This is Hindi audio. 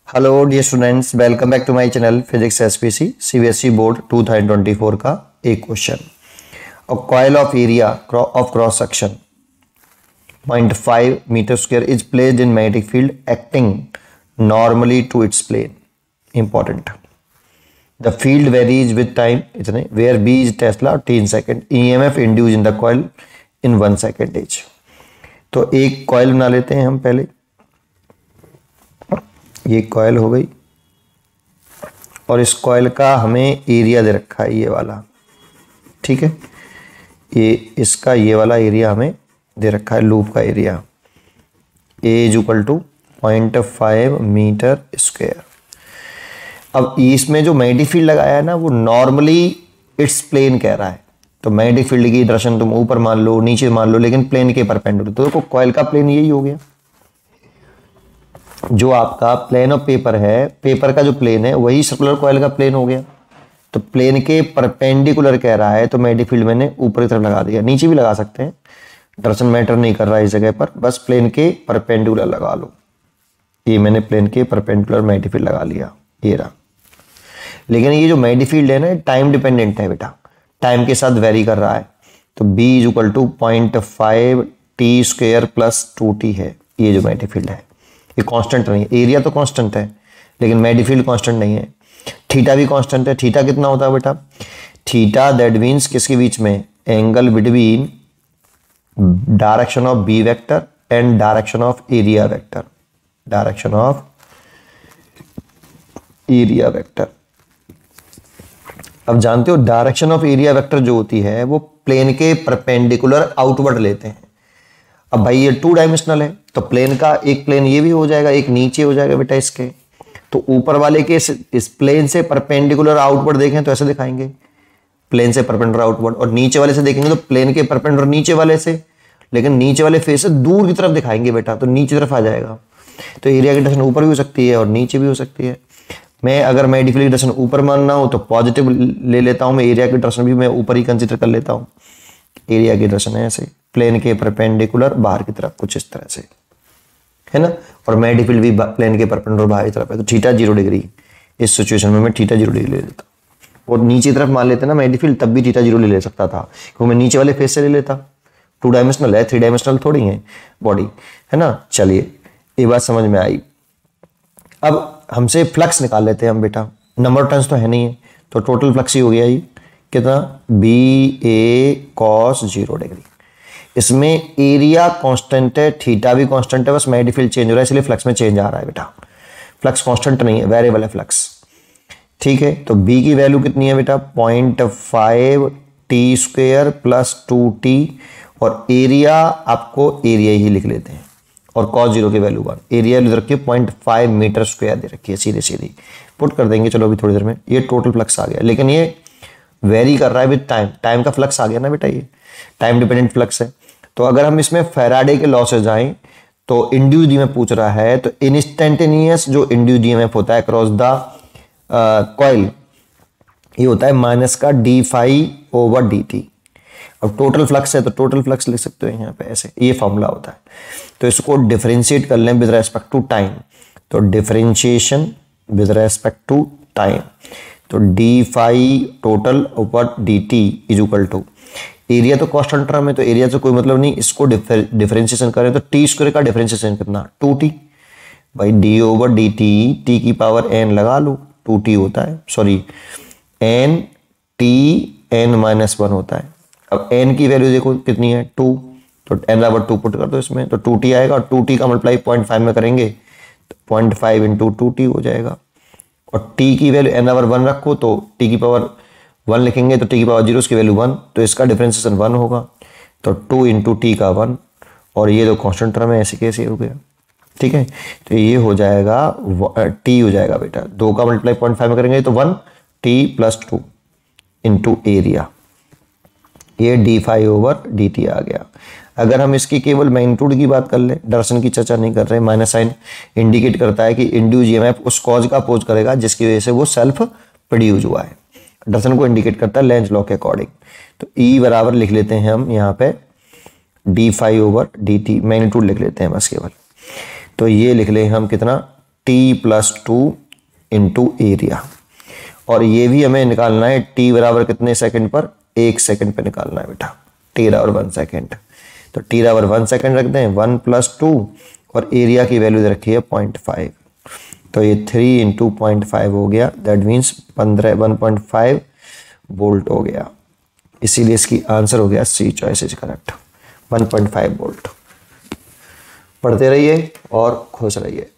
Hello dear students, welcome back to my channel physics SPC CBSE board 2024 का एक question. A coil of area of cross section 0.5 metre square is placed in magnetic field acting normally to its plane. Important. The field varies with time, इतने where B is tesla 10 second, EMF induce in the coil in 1 सेकेंड एज। तो एक कॉइल बना लेते हैं हम पहले। ये कॉइल हो गई और इस कॉइल का हमें एरिया दे रखा है ये वाला, ठीक है। ये इसका ये वाला एरिया हमें दे रखा है, लूप का area A is equal to 0.5 metre square. अब इसमें जो मैग्नेटिक फील्ड लगाया है ना, वो नॉर्मली इट्स प्लेन कह रहा है। तो मैग्नेटिक फील्ड की डायरेक्शन तुम ऊपर मान लो, नीचे मान लो, लेकिन प्लेन के परपेंडिकुलर। तो देखो कॉइल का प्लेन यही हो गया। जो आपका प्लेन ऑफ पेपर है, पेपर का जो प्लेन है वही सर्कुलर कॉइल का प्लेन हो गया। तो प्लेन के परपेंडिकुलर कह रहा है, तो मैग्नेटिक फील्ड मैंने ऊपर की तरफ लगा दिया। नीचे भी लगा सकते हैं, डायरेक्शन मैटर नहीं कर रहा है इस जगह पर, बस प्लेन के परपेंडिकुलर लगा लो। ये मैंने प्लेन के परपेंडिकुलर मैग्नेटिक फील्ड लगा लिया, ये रहा। लेकिन ये जो मैग्नेटिक फील्ड है ना, टाइम डिपेंडेंट है बेटा, टाइम के साथ वेरी कर रहा है। तो B is equal to 0.5 t square plus 2t है। ये जो मैग्नेटिक फील्ड है ये कांस्टेंट नहीं है। एरिया तो कांस्टेंट है लेकिन मैग्नेटिक फील्ड कांस्टेंट नहीं है। थीटा भी कांस्टेंट है। थीटा कितना होता है बेटा? थीटा दैट मीन्स किसके बीच में? Angle between direction of B vector and direction of area vector. Direction of area vector. अब जानते हो डायरेक्शन ऑफ एरिया वेक्टर जो होती है वो प्लेन के परपेंडिकुलर आउटवर्ड लेते हैं। अब भाई ये 2 डायमेंशनल है, तो प्लेन का एक प्लेन ये भी हो जाएगा, एक नीचे हो जाएगा बेटा इसके। तो ऊपर वाले के इस प्लेन से परपेंडिकुलर आउटवर्ड देखें तो ऐसे दिखाएंगे, प्लेन से परपेंडिकुलर आउटवर्ड। और नीचे वाले से देखेंगे तो प्लेन के परपेंडिकुलर नीचे वाले से, लेकिन नीचे वाले फेस से दूर की तरफ दिखाएंगे बेटा, तो नीचे तरफ आ जाएगा। तो एरिया की डायरेक्शन ऊपर भी हो सकती है और नीचे भी हो सकती है। मैं अगर मैग्नेटिक फील्ड की डायरेक्शन ऊपर मानना हो तो पॉजिटिव ले लेता हूं मैं, एरिया की डायरेक्शन भी मैं ऊपर ही कंसीडर कर लेता हूं। एरिया की डायरेक्शन है ऐसे, प्लेन के परपेंडिकुलर बाहर की तरफ, कुछ इस तरह से है ना। और मैग्नेटिक फील्ड भी प्लेन के परपेंडिकुलर बाहर की तरफ है, तो थीटा 0 डिग्री। इस सिचुएशन में मैं थीटा 0 डिग्री ले लेता हूं। और नीचे तरफ मान लेते ना मैग्नेटिक फील्ड, तब भी थीटा 0 ले सकता था, क्योंकि मैं नीचे वाले फेस से ले लेता। 2 डायमेंशनल है, 3 डायमेंशनल थोड़ी है बॉडी, है ना। चलिए ये बात समझ में आई। अब हमसे फ्लक्स निकाल लेते हैं हम बेटा, नंबर ऑफ टर्न्स तो है नहीं है, तो टोटल फ्लक्स ही हो गया ये कितना? BA cos 0 degree. इसमें एरिया कांस्टेंट है, थीटा भी कांस्टेंट है, बस मैग्नेटिक फील्ड चेंज हो रहा है, इसलिए फ्लक्स में चेंज आ रहा है बेटा। फ्लक्स कांस्टेंट नहीं है, वेरिएबल है फ्लक्स, ठीक है। तो B की वैल्यू कितनी है बेटा? 0.5 टी स्क्वायर प्लस 2t। और एरिया आपको एरिया ही लिख लेते हैं, और cos 0 की वैल्यू 1। एरिया लिख रखी है 0.5 मीटर स्क्वायर दे रखी है, सीधे सीधी पुट कर देंगे। चलो अभी थोड़ी देर में ये टोटल फ्लक्स आ गया, लेकिन ये वेरी कर रहा है विद टाइम। टाइम का फ्लक्स आ गया ना बेटा, ये टाइम डिपेंडेंट फ्लक्स है। तो अगर हम इसमें फैराडे के लॉ से जाएं तो इंड्यूस्ड ईएमएफ पूछ रहा है, तो इंस्टेंटेनियस जो इंड्यूस्ड ईएमएफ होता है अक्रॉस द कॉइल, ये होता है माइनस का d∅/dt। अब टोटल फ्लक्स है तो टोटल फ्लक्स लिख सकते हो यहाँ पे ऐसे, ये फॉर्मूला होता है। तो इसको डिफरेंशिएट कर लें विद रेस्पेक्ट टू टाइम, तो differentiation with respect to time, तो d∅ total over dt is equal to, area तो कांस्टेंट टर्म है तो एरिया से कोई मतलब नहीं, इसको डिफरेंशिएशन करें तो टी स्क्वायर का डिफरेंशिएशन कितना? 2t भाई, d/dt t की पावर n लगा लो, 2t होता है, सॉरी n t n-1 होता है। अब n की वैल्यू देखो कितनी है? 2, तो n/2 पुट कर दो इसमें, तो 2t आएगा, और 2t का मल्टीप्लाई 0.5 में करेंगे तो 0.5 इंटू 2t हो जाएगा। और t की वैल्यू n/1 रखो तो t की पावर 1 लिखेंगे तो t की पावर 0, उसकी वैल्यू 1, तो इसका डिफरेंशिएशन 1 होगा। तो 2 इंटू टी का 1, और ये तो कांस्टेंट टर्म है, ऐसे कैसे हो गया, ठीक है। तो ये हो जाएगा t हो जाएगा बेटा, 2 का मल्टीप्लाई 0.5 में करेंगे तो 1t प्लस 2 इंटू एरिया, ये d∅/dt आ गया। अगर हम इसकी केवल मैग्नीट्यूड की बात कर लें, डायरेक्शन की चर्चा नहीं कर रहे, माइनस साइन इंडिकेट करता है कि इंड्यूस ईएमएफ उस कॉज का अपोज करेगा जिसकी वजह से वो सेल्फ प्रोड्यूस हुआ है। डायरेक्शन को इंडिकेट करता है लेंज लॉ के अकॉर्डिंग। तो E बराबर लिख लेते हैं हम यहाँ पे d∅/dt, मैग्नीट्यूड लिख लेते हैं बस केवल। तो ये लिख लें हम कितना? t+2 इंटू एरिया, और ये भी हमें निकालना है t बराबर कितने सेकंड पर, 1 सेकंड पे निकालना है बेटा, t बराबर 1 सेकंड। तो t बराबर 1 सेकंड रख दें, 1+2, और एरिया की वैल्यू दे रखी है 0.5, तो ये 3 इंटू 0.5 हो गया, दैट मीन्स 1.5 वोल्ट हो गया। इसीलिए इसकी आंसर हो गया सी चॉइस इज करेक्ट, 1.5 वोल्ट। पढ़ते रहिए और खुश रहिए।